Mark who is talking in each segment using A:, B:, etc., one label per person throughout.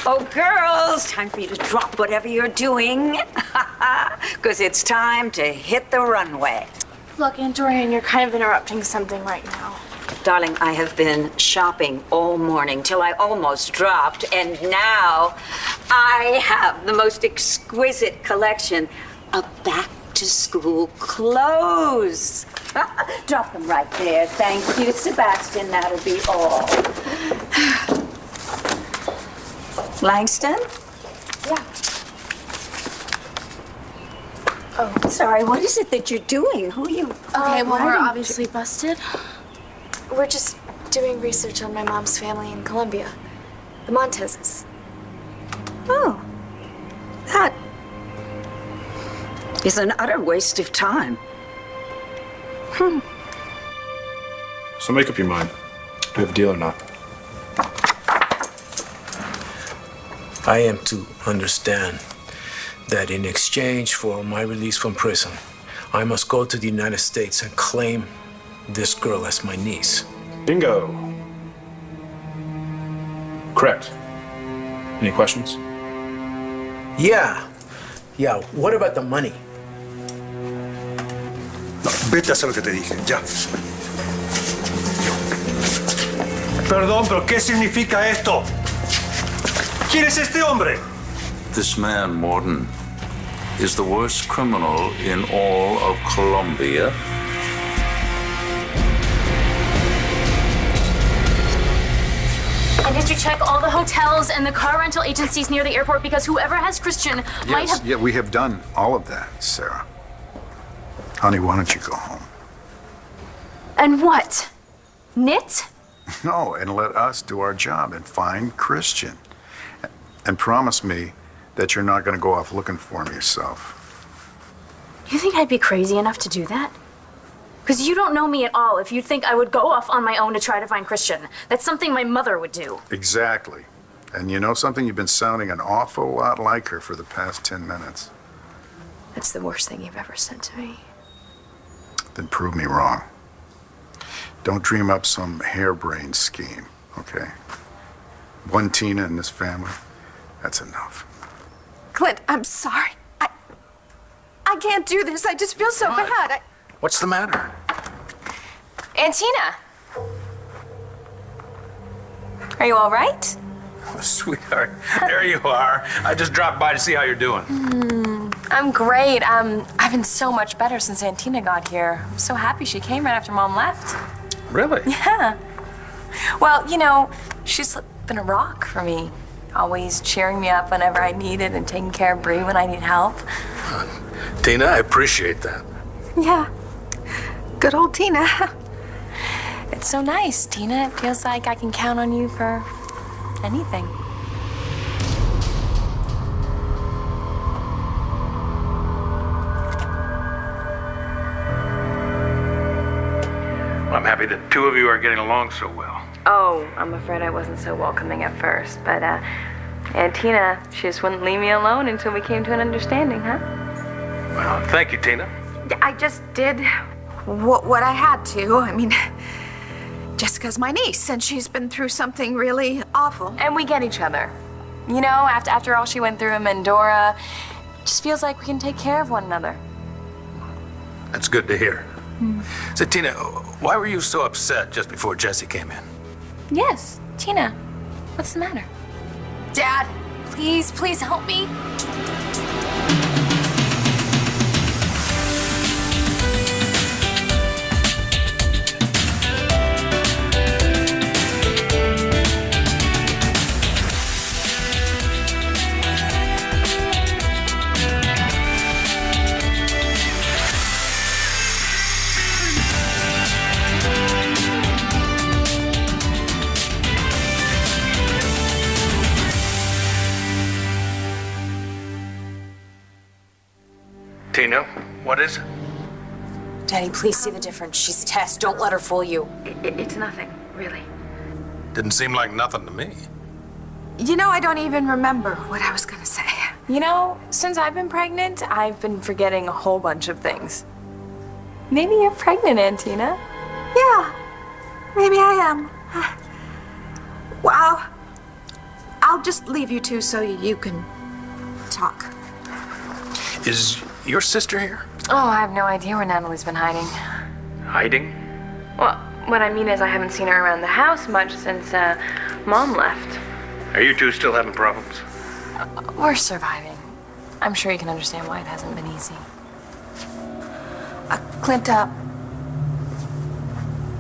A: Oh, girls, time for you to drop whatever you're doing. Because it's time to hit the runway.
B: Look, Aunt Dorian, you're kind of interrupting something right now.
A: Darling, I have been shopping all morning till I almost dropped, and now I have the most exquisite collection of back-to-school clothes. Drop them right there. Thank you, Sebastian. That'll be all. Langston?
B: Yeah.
A: Oh, sorry. What is it that you're doing? Who are you?
B: Okay, well, we're obviously busted. We're just doing research on my mom's family in Colombia. The Montezes.
A: Oh, that is an utter waste of time.
C: So make up your mind. Do you have a deal or not?
D: I am to understand that in exchange for my release from prison, I must go to the United States and claim this girl as my niece.
C: Bingo. Correct. Any questions?
D: Yeah. What about the money?
E: No, vete a hacer lo que te dije, ya. Perdón, pero ¿qué significa esto? ¿Quién es este hombre?
F: This man, Morton, is the worst criminal in all of Colombia.
G: And did you check all the hotels and the car rental agencies near the airport? Because whoever has Christian might have...
H: Yeah, we have done all of that, Sarah. Honey, why don't you go home?
G: And what? Knit?
H: No, and let us do our job and find Christian. And promise me that you're not going to go off looking for him yourself.
G: You think I'd be crazy enough to do that? Because you don't know me at all if you think I would go off on my own to try to find Christian. That's something my mother would do.
H: Exactly. And you know something? You've been sounding an awful lot like her for the past 10 minutes.
G: That's the worst thing you've ever said to me.
H: Then prove me wrong. Don't dream up some harebrained scheme, okay? One Tina in this family, that's enough.
I: Clint, I'm sorry. I can't do this. I just feel so bad.
D: What's the matter?
I: Aunt Tina. Are you all right?
J: Oh, sweetheart, there you are. I just dropped by to see how you're doing.
I: I'm great. I've been so much better since Aunt Tina got here. I'm so happy she came right after Mom left.
J: Really?
I: Yeah. Well, you know, she's been a rock for me. Always cheering me up whenever I need it and taking care of Bree when I need help.
J: Tina, I appreciate that.
I: Yeah. Good old Tina. It's so nice, Tina. It feels like I can count on you for anything.
J: Well, I'm happy that two of you are getting along so well.
I: Oh, I'm afraid I wasn't so welcoming at first, but Aunt Tina, she just wouldn't leave me alone until we came to an understanding, huh?
J: Well, thank you, Tina.
I: I just did what I had to. I mean,
K: Jessica's my niece, and she's been through something really awful.
I: And we get each other. You know, after all she went through in Mendora, it just feels like we can take care of one another.
J: That's good to hear. So, Tina, why were you so upset just before Jessie came in?
I: Yes, Tina, what's the matter?
K: Dad, please help me.
J: Tina, what is it?
K: Daddy, please see the difference. She's Tess. Don't let her fool you.
I: It's nothing, really.
J: Didn't seem like nothing to me.
K: You know, I don't even remember what I was gonna say.
I: You know, since I've been pregnant, I've been forgetting a whole bunch of things. Maybe you're pregnant, Aunt Tina.
K: Yeah, maybe I am. Wow. I'll just leave you two so you can talk.
J: Is your sister here?
I: Oh, I have no idea where Natalie's been hiding.
J: Hiding?
B: Well, what I mean is I haven't seen her around the house much since Mom left.
J: Are you two still having problems?
I: We're surviving. I'm sure you can understand why it hasn't been easy.
K: Clint,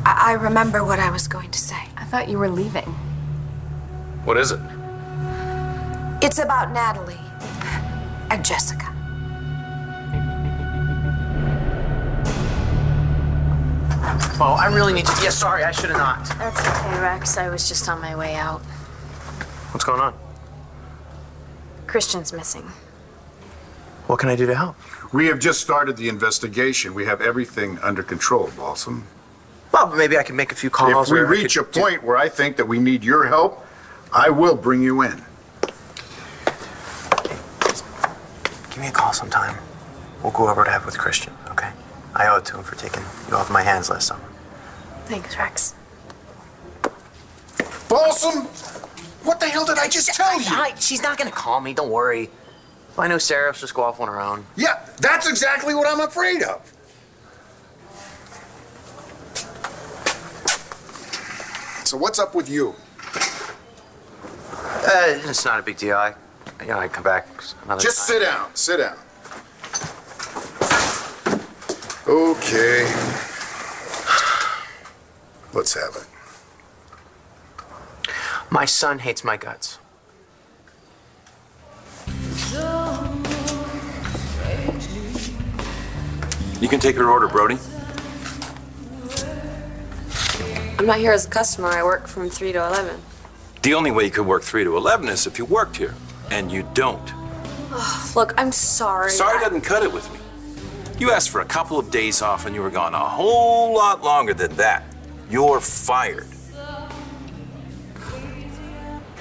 K: I remember what I was going to say.
I: I thought you were leaving.
J: What is it?
K: It's about Natalie and Jessica.
L: Oh, I really need to. Yeah, sorry, I should have not.
G: That's okay, Rex. I was just on my way out.
L: What's going on?
G: Christian's missing.
L: What can I do to help?
H: We have just started the investigation. We have everything under control, Balsam.
L: Well, maybe I can make a few calls.
H: If we
L: or I
H: reach a
L: could
H: point where I think that we need your help, I will bring you in.
L: Give me a call sometime. We'll go over what happened with Christian, okay? I owe it to him for taking you off my hands last summer.
G: Thanks, Rex.
H: Balsam! What the hell did I just tell you?
L: She's not gonna call me, don't worry. If I know Sarah, she'll just go off on her own.
H: Yeah, that's exactly what I'm afraid of. So what's up with you?
L: It's not a big deal. I come back another
H: Just
L: time.
H: sit down. Okay. Let's have it.
L: My son hates my guts.
M: You can take her order, Brody.
N: I'm not here as a customer. I work from 3 to 11.
M: The only way you could work 3 to 11 is if you worked here, and you don't.
N: Oh, look, I'm sorry.
M: Sorry doesn't cut it with me. You asked for a couple of days off, and you were gone a whole lot longer than that. You're fired.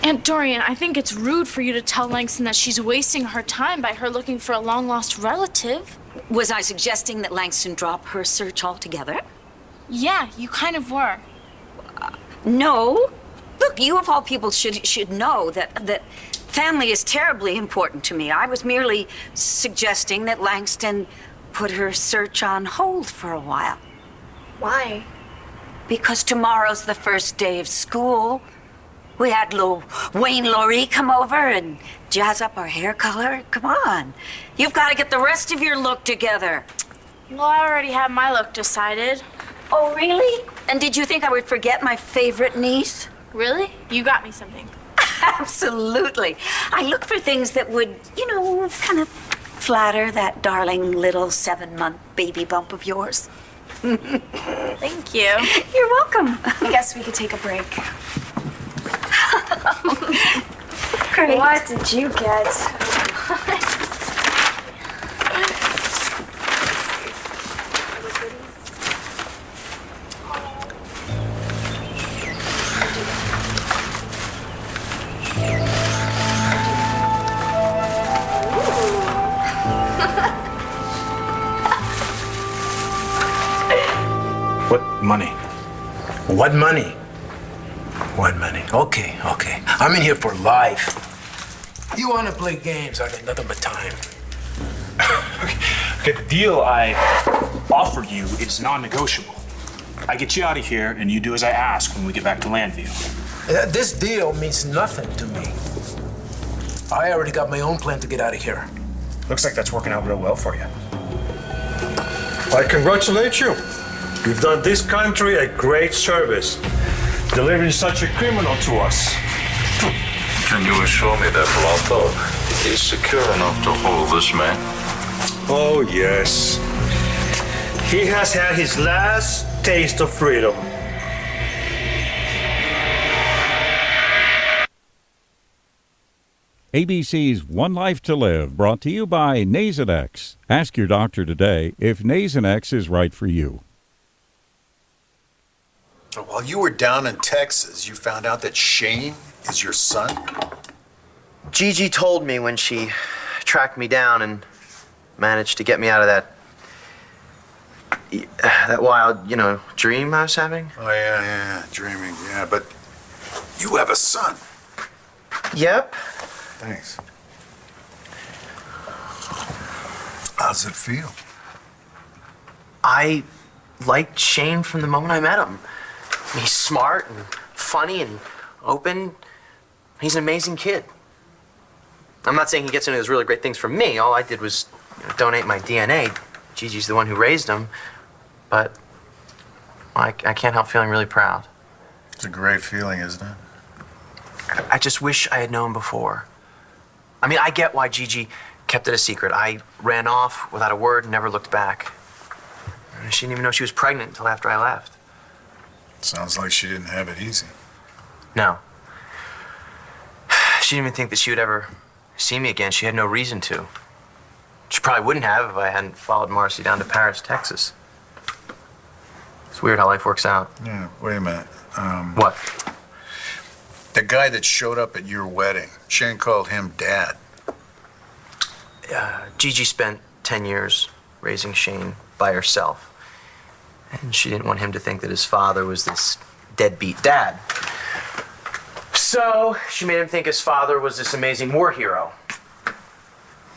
B: Aunt Dorian, I think it's rude for you to tell Langston that she's wasting her time by her looking for a long-lost relative.
A: Was I suggesting that Langston drop her search altogether?
B: Yeah, you kind of were.
A: No. Look, you of all people should know that family is terribly important to me. I was merely suggesting that Langston put her search on hold for a while.
B: Why?
A: Because tomorrow's the first day of school. We had little Wayne Laurie come over and jazz up our hair color. Come on. You've got to get the rest of your look together.
B: Well, I already have my look decided.
A: Oh, really? And did you think I would forget my favorite niece?
B: Really? You got me something.
A: Absolutely. I look for things that would, kind of flatter that darling little 7-month baby bump of yours.
B: Thank you.
A: You're welcome.
B: I guess we could take a break.
A: Great.
B: What did you get?
D: What money? What money? What money? Okay. I'm in here for life. You want to play games? I got nothing but time.
C: Okay, the deal I offered you is non-negotiable. I get you out of here, and you do as I ask when we get back to Landview.
D: This deal means nothing to me. I already got my own plan to get out of here.
C: Looks like that's working out real well for you.
E: I congratulate you. You've done this country a great service, delivering such a criminal to us.
F: Can you assure me that Blotto is secure enough to hold this man?
E: Oh, yes. He has had his last taste of freedom.
O: ABC's One Life to Live, brought to you by Nasonex. Ask your doctor today if Nasonex is right for you.
H: While you were down in Texas, you found out that Shane is your son?
L: Gigi told me when she tracked me down and managed to get me out of that wild, dream I was having.
H: Oh, yeah, dreaming, yeah, but you have a son.
L: Yep.
H: Thanks. How's it feel?
L: I liked Shane from the moment I met him. He's smart and funny and open. He's an amazing kid. I'm not saying he gets any of those really great things from me. All I did was donate my DNA. Gigi's the one who raised him. But I can't help feeling really proud.
H: It's a great feeling, isn't it?
L: I just wish I had known before. I mean, I get why Gigi kept it a secret. I ran off without a word and never looked back. She didn't even know she was pregnant until after I left.
H: Sounds like she didn't have it easy.
L: No. She didn't even think that she would ever see me again. She had no reason to. She probably wouldn't have if I hadn't followed Marcy down to Paris, Texas. It's weird how life works out.
H: Yeah, wait a minute.
L: What?
H: The guy that showed up at your wedding, Shane called him Dad.
L: Gigi spent 10 years raising Shane by herself. And she didn't want him to think that his father was this deadbeat dad. So she made him think his father was this amazing war hero.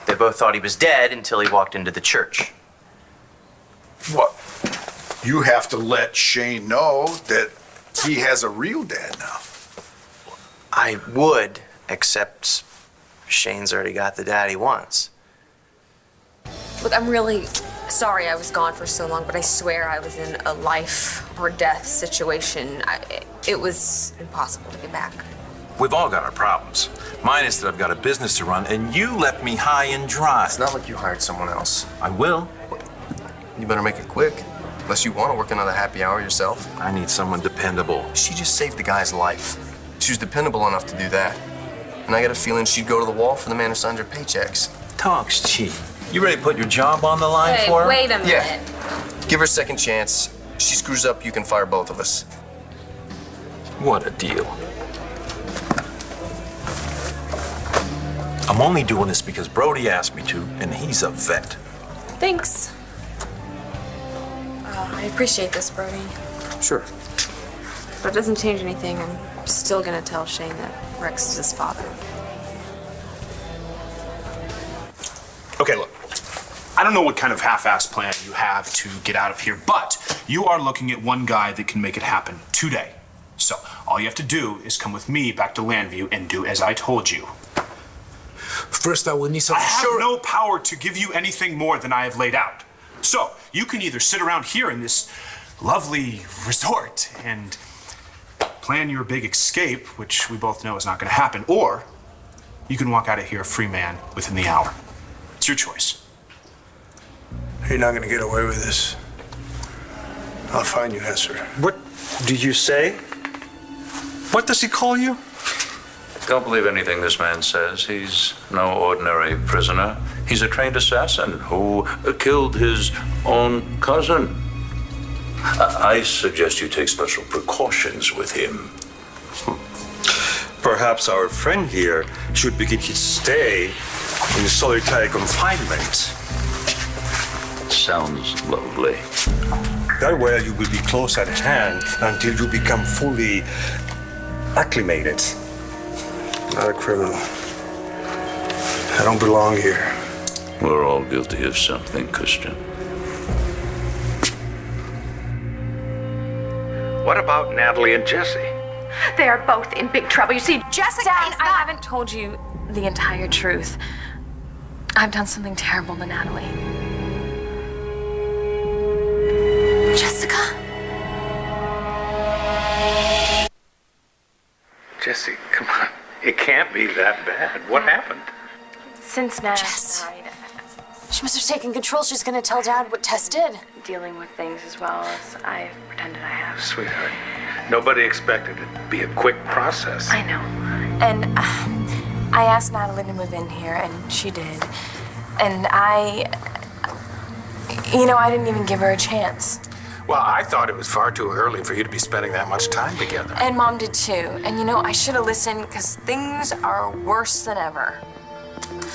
L: They both thought he was dead until he walked into the church.
H: What? You have to let Shane know that he has a real dad now.
L: I would, except Shane's already got the dad he wants.
N: Look, I'm really sorry I was gone for so long, but I swear I was in a life or death situation. It was impossible to get back.
M: We've all got our problems. Mine is that I've got a business to run, and you left me high and dry.
P: It's not like you hired someone else.
M: I will.
P: You better make it quick. Unless you want to work another happy hour yourself.
M: I need someone dependable.
P: She just saved the guy's life. She was dependable enough to do that. And I got a feeling she'd go to the wall for the man who signed her paychecks.
M: Talk's cheap. You ready to put your job on the line for her?
N: Wait a minute.
P: Yeah. Give her a second chance. She screws up, you can fire both of us.
M: What a deal. I'm only doing this because Brody asked me to, and he's a vet.
N: Thanks. I appreciate this, Brody.
P: Sure.
N: But it doesn't change anything. I'm still gonna tell Shane that Rex is his father.
C: Okay, look. I don't know what kind of half-assed plan you have to get out of here, but you are looking at one guy that can make it happen today. So all you have to do is come with me back to Landview and do as I told you.
D: First, I will need some
C: I have no power to give you anything more than I have laid out. So you can either sit around here in this lovely resort and plan your big escape, which we both know is not going to happen, or you can walk out of here a free man within the hour. It's your choice.
E: You're not gonna get away with this. I'll find you, Hesser.
J: What did you say? What does he call you?
F: Don't believe anything this man says. He's no ordinary prisoner. He's a trained assassin who killed his own cousin. I suggest you take special precautions with him.
E: Perhaps our friend here should begin his stay in solitary confinement.
F: Sounds lovely.
E: That way you will be close at hand until you become fully acclimated. Not a criminal. I don't belong here.
F: We're all guilty of something, Christian.
J: What about Natalie and Jesse?
I: They are both in big trouble. You see,
B: Jessica
I: Dad,
B: is
I: I
B: not-
I: haven't told you the entire truth. I've done something terrible to Natalie.
B: Jessica?
J: Jesse, come on. It can't be that bad. What happened?
I: Since Nat
B: Jess.
I: died,
B: She must have taken control. She's gonna tell Dad what Tess did.
I: dealing with things as well as I pretended I have.
J: Sweetheart, nobody expected it to be a quick process.
I: I know. And I asked Natalie to move in here, and she did. And I didn't even give her a chance.
J: Well, I thought it was far too early for you to be spending that much time together.
I: And Mom did too. And I should have listened because things are worse than ever.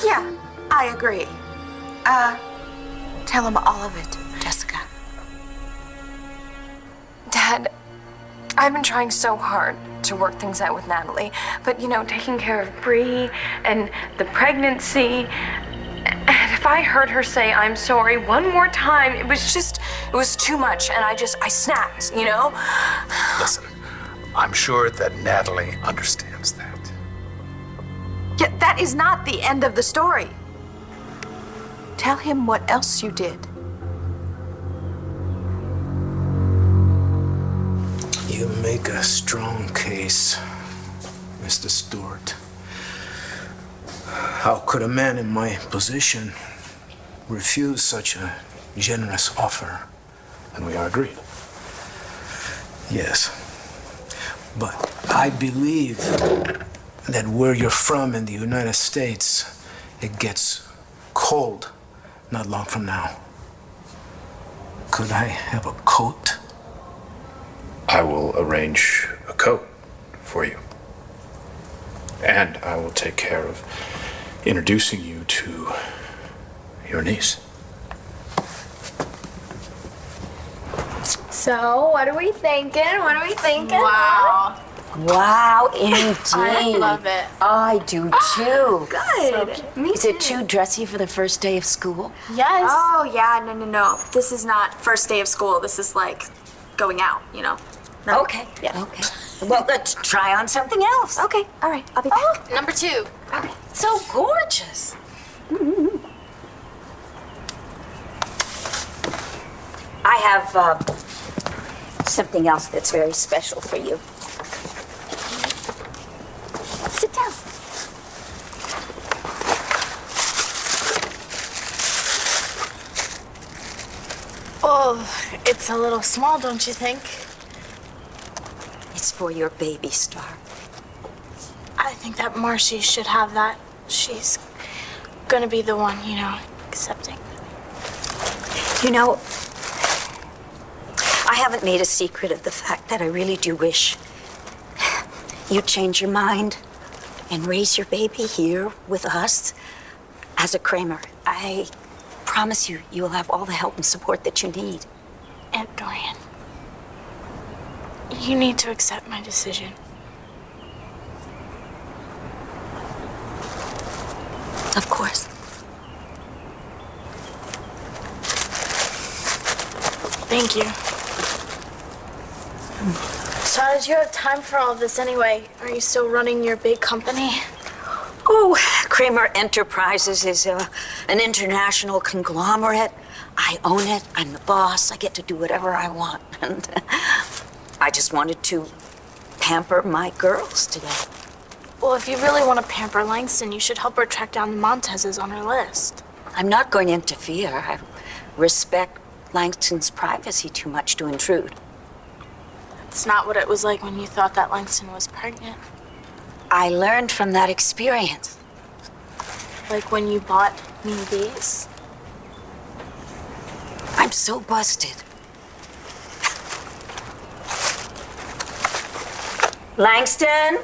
K: Yeah, I agree. Tell him all of it, Jessica.
I: Dad, I've been trying so hard to work things out with Natalie, but you know, taking care of Bree and the pregnancy, and if I heard her say I'm sorry one more time, it was too much, and I snapped, you know?
J: Listen, I'm sure that Natalie understands that.
K: Yeah, that is not the end of the story. Tell him what else you did.
D: You make a strong case, Mr. Stewart. How could a man in my position refuse such a generous offer? And we are agreed. Yes. But I believe that where you're from in the United States, it gets cold not long from now. Could I have a coat?
C: I will arrange a coat for you. And I will take care of introducing you to your niece.
B: So, what are we thinking?
A: Wow. Wow, indeed.
B: I love it.
A: I do too.
B: Good. Me
A: Is it too dressy for the first day of school?
B: Yes. Oh, yeah, no. This is not first day of school. This is like going out, you know? No.
A: Okay. Yeah. Okay. Well, let's try on something else.
B: Okay, all right, I'll be back.
G: Number 2.
A: Okay. So gorgeous. I have something else that's very special for you. Sit down.
B: Oh, it's a little small, don't you think?
A: It's for your baby star.
B: I think that Marcy should have that. She's gonna be the one, you know, accepting.
A: You know, I haven't made a secret of the fact that I really do wish you'd change your mind and raise your baby here with us as a Kramer. I promise you, you will have all the help and support that you need.
B: Aunt Dorian, you need to accept my decision.
A: Of course.
B: Thank you. So how did you have time for all of this anyway? Are you still running your big company?
A: Oh, Kramer Enterprises is an international conglomerate. I own it. I'm the boss. I get to do whatever I want. And I just wanted to pamper my girls today.
B: Well, if you really want to pamper Langston, you should help her track down the Montezes on her list.
A: I'm not going to interfere. I respect Langston's privacy too much to intrude.
B: It's not what it was like when you thought that Langston was pregnant.
A: I learned from that experience.
B: Like when you bought me these.
A: I'm so busted. Langston?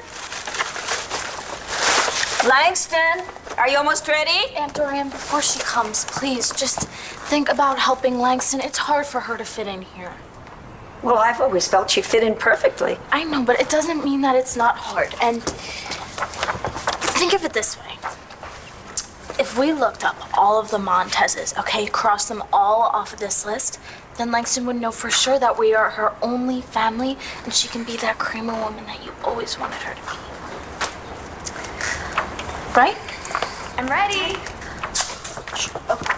A: Langston, are you almost ready?
B: Aunt Dorian, before she comes, please just think about helping Langston. It's hard for her to fit in here.
A: Well, I've always felt she fit in perfectly.
B: I know, but it doesn't mean that it's not hard. And think of it this way. If we looked up all of the Montezes, okay, crossed them all off of this list, then Langston would know for sure that we are her only family, and she can be that Kramer woman that you always wanted her to be. Right? I'm ready. Okay.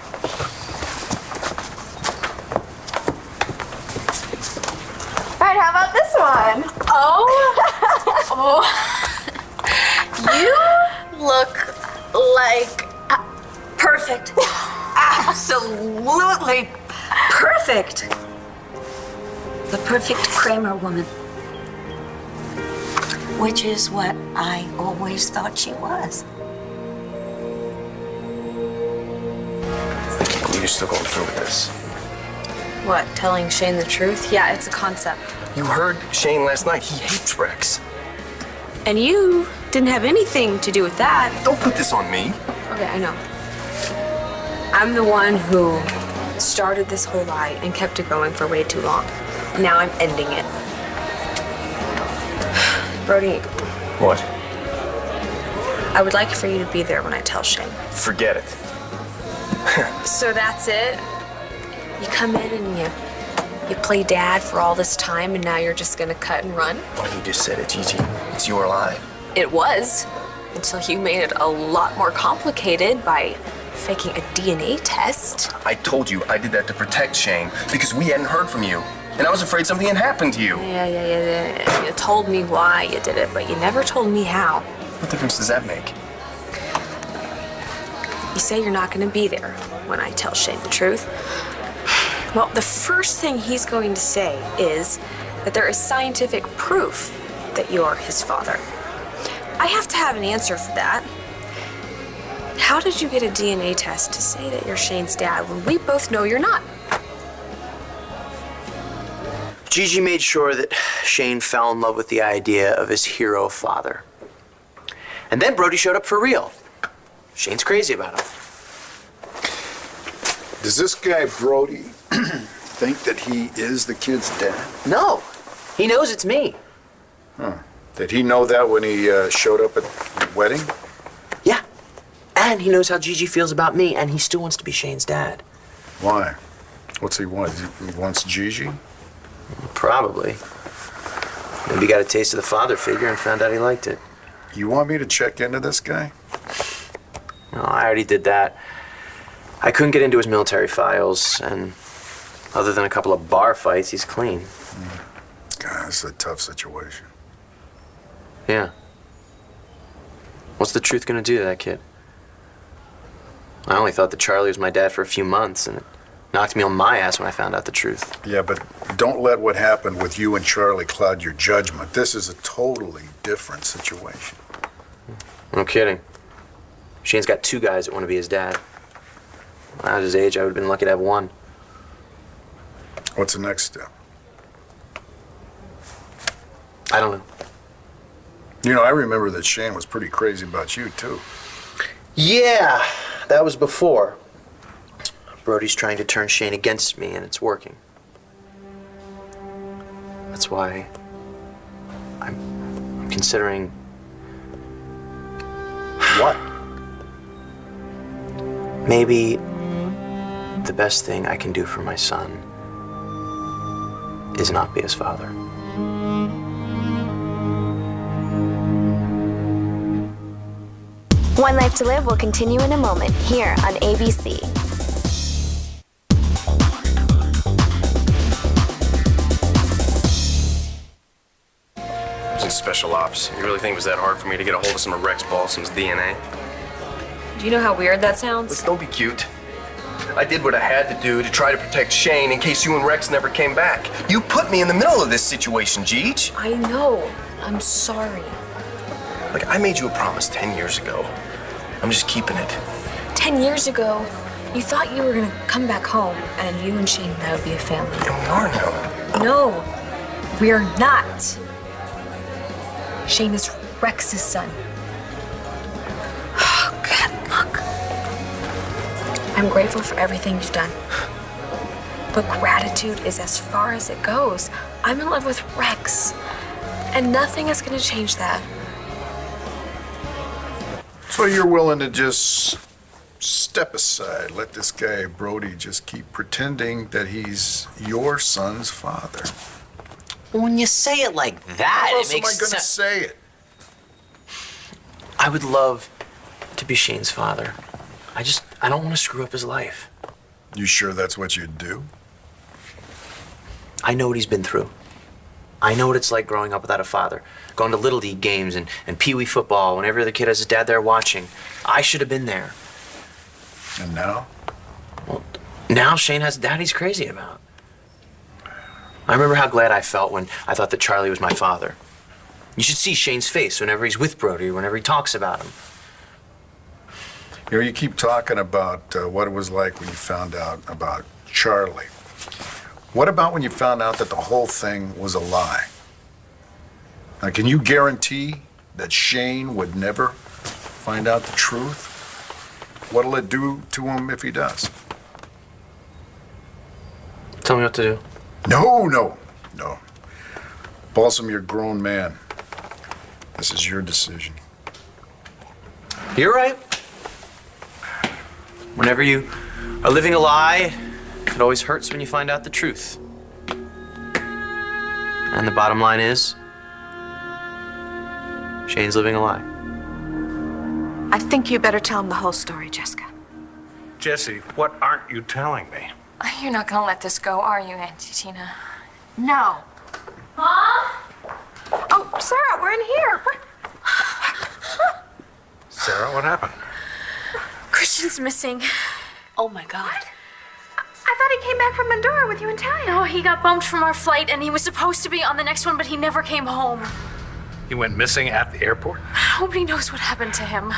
B: All right, how about this one? Oh. You look like
A: perfect. Absolutely perfect. The perfect Kramer woman. Which is what I always thought she was.
P: You're still going through with this.
N: What, telling Shane the truth? Yeah, it's a concept.
P: You heard Shane last night. He hates Rex.
N: And you didn't have anything to do with that.
P: Don't put this on me.
N: Okay, I know. I'm the one who started this whole lie and kept it going for way too long. Now I'm ending it. Brody,
L: What?
N: I would like for you to be there when I tell Shane.
P: Forget it.
N: So that's it? You come in and you play dad for all this time, and now you're just gonna cut and run?
P: Well, you just said it, Gigi. It's your lie.
N: It was, until you made it a lot more complicated by faking a DNA test.
P: I told you I did that to protect Shane because we hadn't heard from you. And I was afraid something had happened to you.
N: Yeah. You told me why you did it, but you never told me how.
P: What difference does that make?
N: You say you're not gonna be there when I tell Shane the truth. Well, the first thing he's going to say is that there is scientific proof that you're his father. I have to have an answer for that. How did you get a DNA test to say that you're Shane's dad when we both know you're not?
L: Gigi made sure that Shane fell in love with the idea of his hero father. And then Brody showed up for real. Shane's crazy about him.
H: Does this guy Brody think that he is the kid's dad?
L: No, he knows it's me.
H: Huh. Did he know that when he showed up at the wedding?
L: Yeah, and he knows how Gigi feels about me, and he still wants to be Shane's dad.
H: Why? What's he want? He wants Gigi?
L: Probably. Maybe he got a taste of the father figure and found out he liked it.
H: You want me to check into this guy?
L: No, I already did that. I couldn't get into his military files, and other than a couple of bar fights, he's clean.
H: God, it's a tough situation.
L: Yeah. What's the truth gonna do to that kid? I only thought that Charlie was my dad for a few months, and it knocked me on my ass when I found out the truth.
H: Yeah, but don't let what happened with you and Charlie cloud your judgment. This is a totally different situation.
L: No kidding. Shane's got two guys that want to be his dad. When I was his age, I would have been lucky to have one.
H: What's the next step?
L: I don't know.
H: You know, I remember that Shane was pretty crazy about you, too.
L: Yeah, that was before. Brody's trying to turn Shane against me, and it's working. That's why I'm considering...
H: What?
L: Maybe the best thing I can do for my son is not be his father.
Q: One Life to Live will continue in a moment here on ABC.
P: I was in special ops. You really think it was that hard for me to get a hold of some of Rex Balsam's DNA?
N: Do you know how weird that sounds?
P: Let's don't be cute. I did what I had to do to try to protect Shane in case you and Rex never came back. You put me in the middle of this situation, Jeej.
N: I know. I'm sorry.
P: Like, I made you a promise 10 years ago. I'm just keeping it.
N: 10 years ago, you thought you were gonna come back home and you and Shane and I would be a family.
P: And we are now.
N: No, we're not. Shane is Rex's son. Oh, God, look. I'm grateful for everything you've done. But gratitude is as far as it goes. I'm in love with Rex, and nothing is gonna change that.
H: So you're willing to just step aside, let this guy Brody just keep pretending that he's your son's father?
L: When you say it like that,
H: How
L: it
H: else am I
L: makes
H: gonna
L: sense.
H: say it?
L: I would love to be Shane's father. I don't want to screw up his life.
H: You sure that's what you'd do?
L: I know what he's been through. I know what it's like growing up without a father. Going to Little League games and Pee Wee football when every other kid has his dad there watching. I should have been there.
H: And now?
L: Well, now Shane has a dad he's crazy about. I remember how glad I felt when I thought that Charlie was my father. You should see Shane's face whenever he's with Brody, whenever he talks about him.
H: You know, you keep talking about what it was like when you found out about Charlie. What about when you found out that the whole thing was a lie? Now, can you guarantee that Shane would never find out the truth? What'll it do to him if he does?
L: Tell me what to do.
H: No. Balsam, you're a grown man. This is your decision.
L: You're right. Whenever you are living a lie, it always hurts when you find out the truth. And the bottom line is, Shane's living a lie.
K: I think you better tell him the whole story, Jessica.
J: Jesse, what aren't you telling me?
I: You're not gonna let this go, are you, Auntie Tina?
K: No.
B: Mom?
K: Oh, Sarah, we're in here.
J: Sarah, what happened?
B: Christian's missing.
K: Oh my God. I thought he came back from Mandora with you and Talia.
B: No, he got bumped from our flight and he was supposed to be on the next one, but he never came home.
J: He went missing at the airport?
B: Nobody knows what happened to him.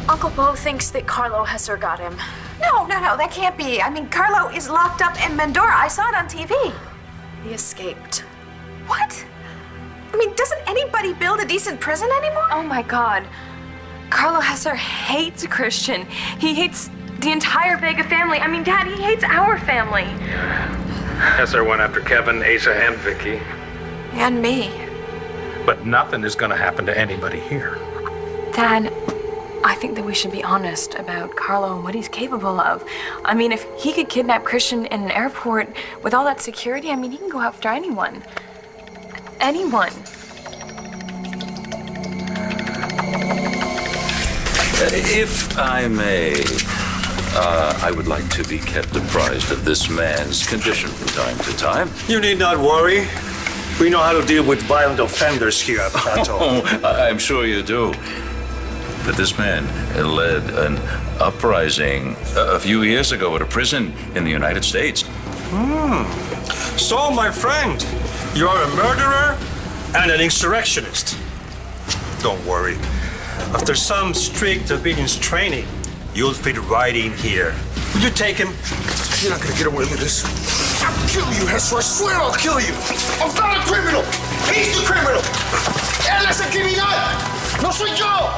B: Uncle Bo thinks that Carlo Hesser got him.
K: No, that can't be. I mean, Carlo is locked up in Mandora. I saw it on TV.
B: He escaped.
K: What? I mean, doesn't anybody build a decent prison anymore?
I: Oh my God. Carlo Hesser hates Christian. He hates the entire Vega family. I mean, Dad, he hates our family.
J: Hesser went after Kevin, Asa, and Vicky.
K: And me.
J: But nothing is going to happen to anybody here.
I: Dad, I think that we should be honest about Carlo and what he's capable of. I mean, if he could kidnap Christian in an airport with all that security, I mean, he can go after anyone. Anyone.
F: If I may, I would like to be kept apprised of this man's condition from time to time.
E: You need not worry. We know how to deal with violent offenders here at Plateau.
F: Oh, I'm sure you do. But this man led an uprising a few years ago at a prison in the United States.
E: So, my friend, you're a murderer and an insurrectionist. Don't worry. After some strict obedience training, you'll fit right in here. Will you take him?
H: You're not gonna get away with this. I'll kill you, Hesser. I swear I'll kill you. I'm not a criminal. He's the criminal. Él es el criminal. No soy yo.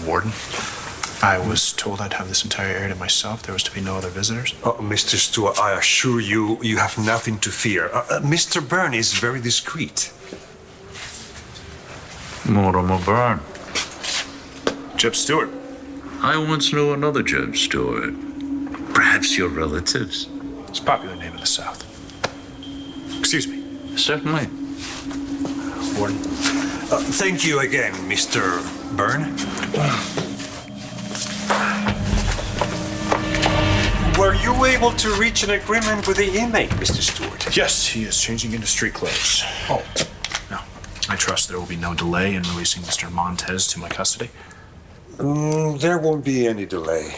C: Warden, I was told I'd have this entire area to myself. There was to be no other visitors.
E: Oh, Mr. Stewart, I assure you, you have nothing to fear. Mr. Byrne is very discreet.
F: Mortimer Byrne.
C: Jeb Stewart.
F: I once knew another Jeb Stewart. Perhaps your relatives?
C: It's a popular name in the South. Excuse me.
F: Certainly.
C: Warden.
E: Thank you again, Mr. Byrne. Were you able to reach an agreement with the inmate, Mr. Stewart?
C: Yes, he is changing into street clothes.
E: Oh.
C: No, I trust there will be no delay in releasing Mr. Montez to my custody.
E: There won't be any delay.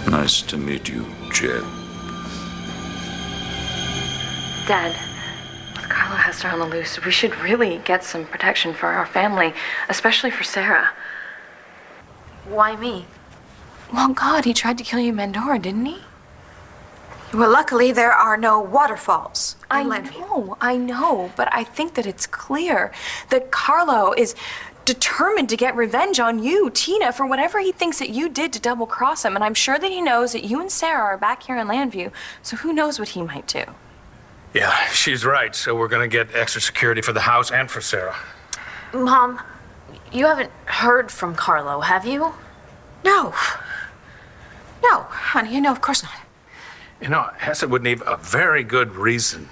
F: Nice to meet you, Jeb.
I: Dad, with Carlo Hesser on the loose, we should really get some protection for our family, especially for Sarah.
B: Why me?
I: Well, God, he tried to kill you in Mandora, didn't he?
K: Well, luckily there are no waterfalls.
I: I know, but I think that it's clear that Carlo is determined to get revenge on you, Tina, for whatever he thinks that you did to double-cross him. And I'm sure that he knows that you and Sarah are back here in Landview, so who knows what he might do.
J: Yeah, she's right. So we're going to get extra security for the house and for Sarah.
B: Mom, you haven't heard from Carlo, have you?
K: No. No, honey, no, of course not.
J: You know, Hesser would need a very good reason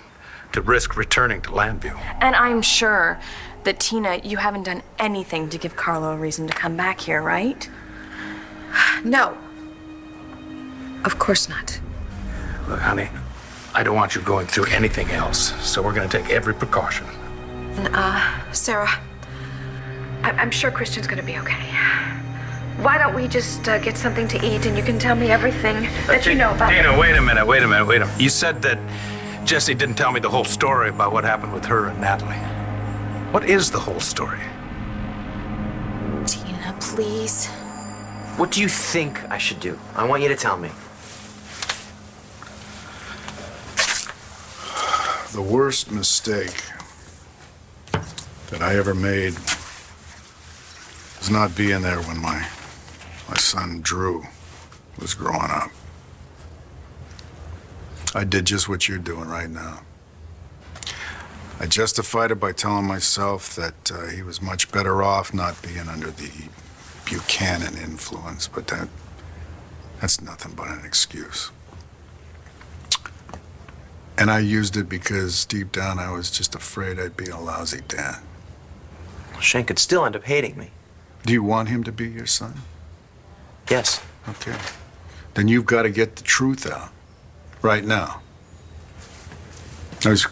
J: to risk returning to Landview.
I: And I'm sure that, Tina, you haven't done anything to give Carlo a reason to come back here, right?
K: No. Of course not.
J: Look, honey, I don't want you going through anything else, so we're going to take every precaution.
K: Sarah, I'm sure Christian's gonna be okay. Why don't we just get something to eat and you can tell me everything that you know about
J: Tina, wait a minute. You said that Jesse didn't tell me the whole story about what happened with her and Natalie. What is the whole story?
B: Tina, please.
L: What do you think I should do? I want you to tell me.
H: The worst mistake that I ever made was not being there when my son Drew was growing up. I did just what you're doing right now. I justified it by telling myself that he was much better off not being under the Buchanan influence, but that's nothing but an excuse. And I used it because deep down I was just afraid I'd be a lousy dad.
L: Shane could still end up hating me.
H: Do you want him to be your son?
L: Yes.
H: Okay. Then you've got to get the truth out right now. Now, he's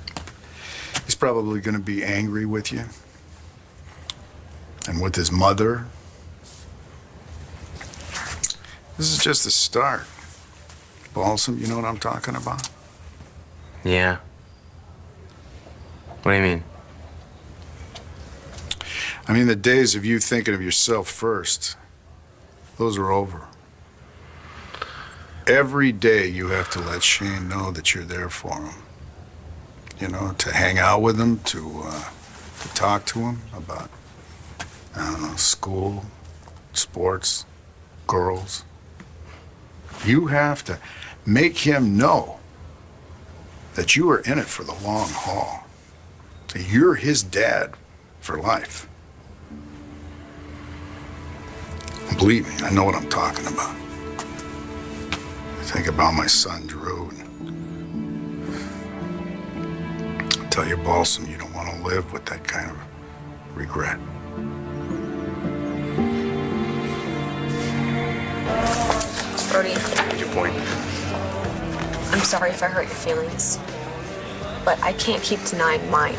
H: probably going to be angry with you and with his mother. This is just the start. Balsam, you know what I'm talking about?
L: Yeah. What do you mean?
H: I mean, the days of you thinking of yourself first, those are over. Every day you have to let Shane know that you're there for him. You know, to hang out with him, to talk to him about, I don't know, school, sports, girls. You have to make him know that you are in it for the long haul. So you're his dad for life. Believe me, I know what I'm talking about. I think about my son, Drew. And tell you, Balsam, you don't want to live with that kind of regret.
N: Brody,
P: Your point.
N: I'm sorry if I hurt your feelings, but I can't keep denying mine.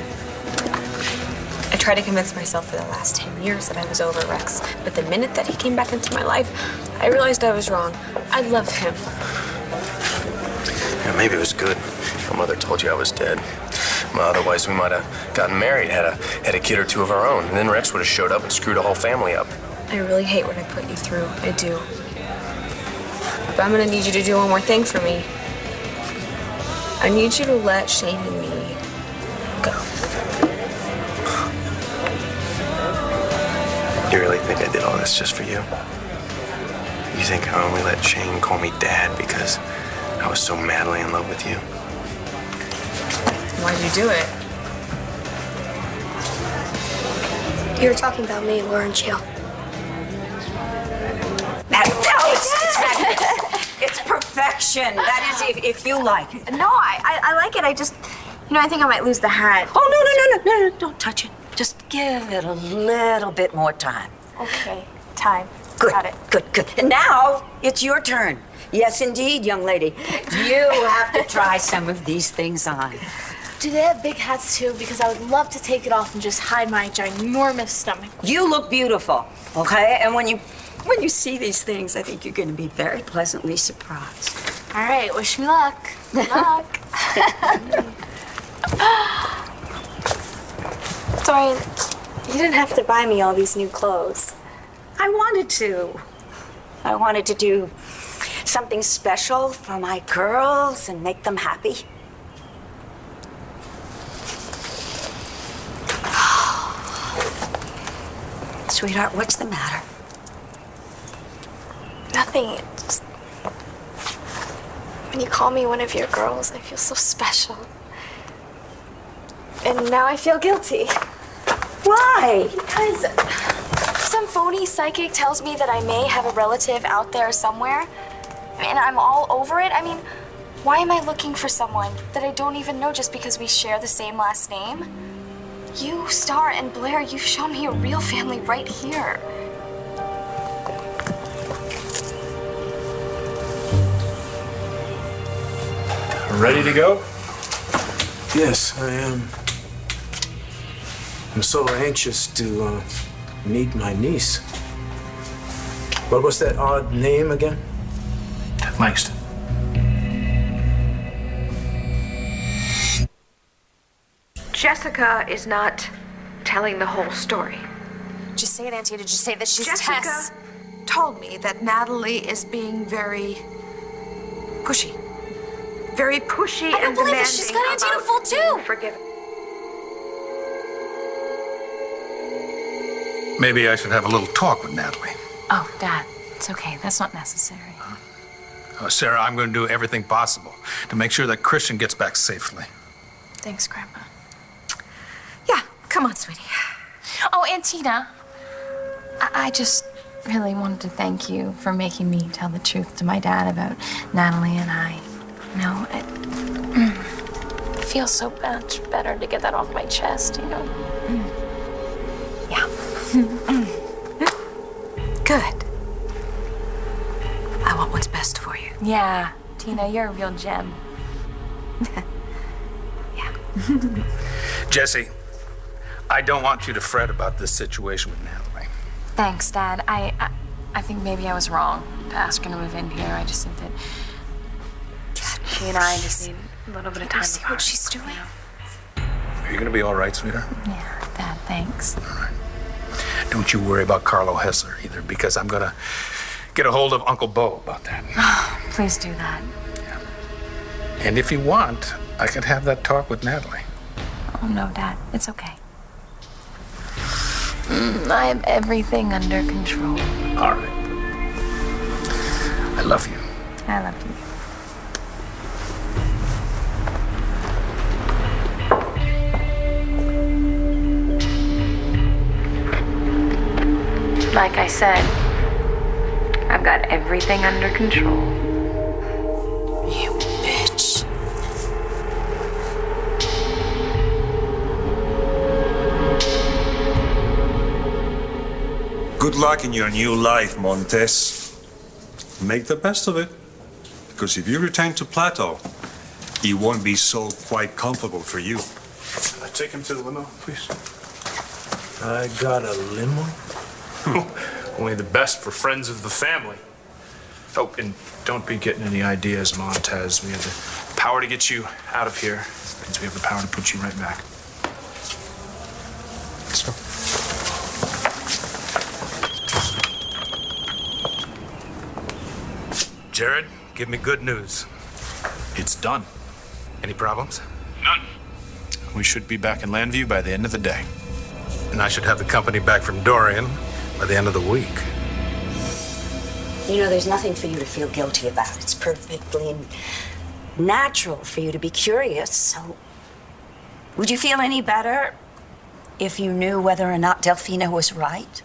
N: I tried to convince myself for the last 10 years that I was over Rex, but the minute that he came back into my life, I realized I was wrong. I love him.
P: Yeah, maybe it was good. My mother told you I was dead. Well, otherwise, we might have gotten married, had a kid or two of our own, and then Rex would have showed up and screwed the whole family up.
N: I really hate what I put you through. I do. But I'm gonna need you to do one more thing for me. I need you to let Shane and me go.
P: You really think I did all this just for you? You think I only let Shane call me Dad because I was so madly in love with you?
N: Why'd you do it?
R: You were talking about me, weren't you?
A: It's magnificent. It's perfection. That is, if you like it.
N: No, I like it. I just, I think I might lose the hat.
A: Oh, no, don't touch it. Just give it a little bit more time.
N: Okay, time.
A: Good,
N: Got it.
A: good. And now it's your turn. Yes, indeed, young lady. You have to try some of these things on.
B: Do they have big hats too? Because I would love to take it off and just hide my ginormous stomach.
A: You look beautiful, okay? And when you see these things, I think you're going to be very pleasantly surprised.
B: All right, wish me luck. Good luck.
R: Dorian, you didn't have to buy me all these new clothes.
A: I wanted to. I wanted to do something special for my girls and make them happy. Sweetheart, what's the matter?
R: Nothing. Just... when you call me one of your girls, I feel so special. And now I feel guilty.
A: Why?
R: Because some phony psychic tells me that I may have a relative out there somewhere, and I'm all over it. I mean, why am I looking for someone that I don't even know just because we share the same last name? You, Star, and Blair, you've shown me a real family right here.
D: Ready to go? Yes, I am. I'm so anxious to meet my niece. What was that odd name again?
J: Langston.
K: Jessica is not telling the whole story.
N: Just say it, Auntie. Did you say that she's
K: Jessica
N: Tess?
K: told me that Natalie is being very pushy. very pushy
R: I don't
K: and
R: believe
K: demanding
R: it. She's got Aunt Tina
K: about
R: full too.
K: being forgiven.
J: Maybe I should have a little talk with Natalie.
I: Oh, Dad, it's okay. That's not necessary.
J: Sarah, I'm going to do everything possible to make sure that Christian gets back safely.
I: Thanks, Grandpa.
K: Yeah, come on, sweetie.
I: Oh, Aunt Tina, I just really wanted to thank you for making me tell the truth to my dad about Natalie and I. You know, it feels so much better to get that off my chest, you know?
K: Yeah. Good. I want what's best for you.
I: Yeah, Tina, you're a real gem.
J: Jesse, I don't want you to fret about this situation with Natalie.
I: Thanks, Dad. I think maybe I was wrong to ask her to move in here. I just think that she and I just need a little bit of time.
R: See what she's doing.
J: Are you going to be all right, sweetheart?
I: Yeah, Dad, thanks.
J: All right. Don't you worry about Carlo Hessler either, because I'm going to get a hold of Uncle Bo about that.
I: Oh, please do that.
J: Yeah. And if you want, I could have that talk with Natalie.
I: Oh, no, Dad. It's okay. I have everything under control.
J: All right. I love you.
I: I love you. Like I said, I've got everything under control.
K: You bitch.
E: Good luck in your new life, Montes. Make the best of it. Because if you return to Plateau, it won't be so quite comfortable for you.
C: Take him to the limo, please.
D: I got a limo?
C: Only the best for friends of the family. Oh, and don't be getting any ideas, Montez. We have the power to get you out of here. That means we have the power to put you right back. Let's go.
J: Jared, give me good news.
C: It's done.
J: Any problems?
C: None. We should be back in Landview by the end of the day.
J: And I should have the company back from Dorian by the end of the week.
A: You know, there's nothing for you to feel guilty about. It's perfectly natural for you to be curious. So, would you feel any better if you knew whether or not Delphina was right?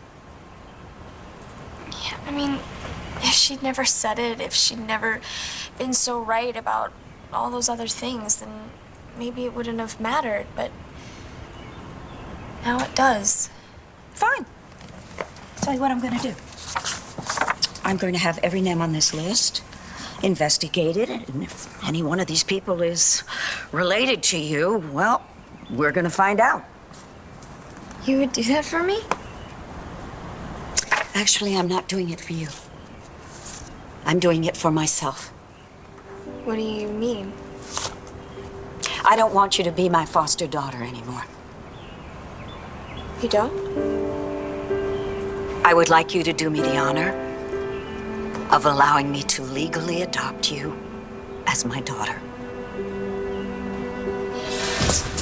R: Yeah, I mean, if she'd never said it, if she'd never been so right about all those other things, then maybe it wouldn't have mattered, but now it does.
A: Fine. Tell you what I'm going to do. I'm going to have every name on this list investigated, and if any one of these people is related to you, well, we're going to find out.
R: You would do that for me?
A: Actually, I'm not doing it for you. I'm doing it for myself.
R: What do you mean?
A: I don't want you to be my foster daughter anymore.
R: You don't?
A: I would like you to do me the honor of allowing me to legally adopt you as my daughter.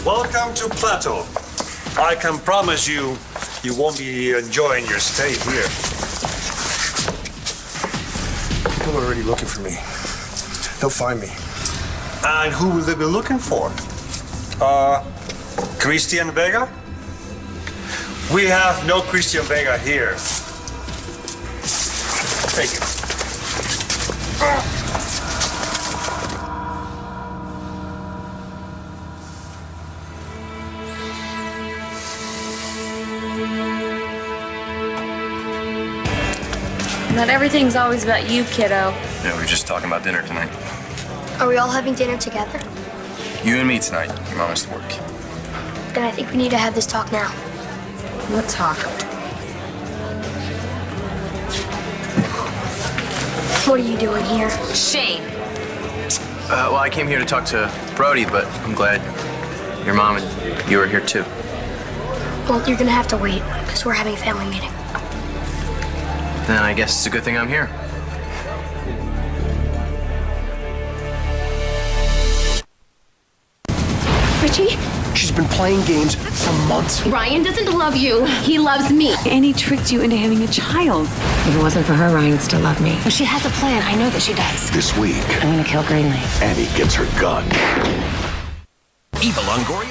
E: Welcome to Plateau. I can promise you, you won't be enjoying your stay here.
S: People are already looking for me. They'll find me.
E: And who will they be looking for? Christian Vega? We have no Christian Vega here. Thank you.
N: Not everything's always about you, kiddo.
P: Yeah, we were just talking about dinner tonight.
R: Are we all having dinner together?
P: You and me tonight. Your mom has to work.
R: Then I think we need to have this talk now.
N: What talk?
R: What are you doing here?
N: Shane.
P: Well, I came here to talk to Brody, but I'm glad your mom and you are here too.
R: Well, you're gonna have to wait, because we're having a family meeting.
P: Then I guess it's a good thing I'm here.
T: Richie?
S: She's been playing games for months.
T: Ryan doesn't love you. He loves me.
U: And he tricked you into having a child.
T: If it wasn't for her, Ryan would still love me. But she has a plan. I know that she does.
V: This week,
T: I'm gonna kill Greenlee.
V: Annie gets her gun.
W: Eva Longoria.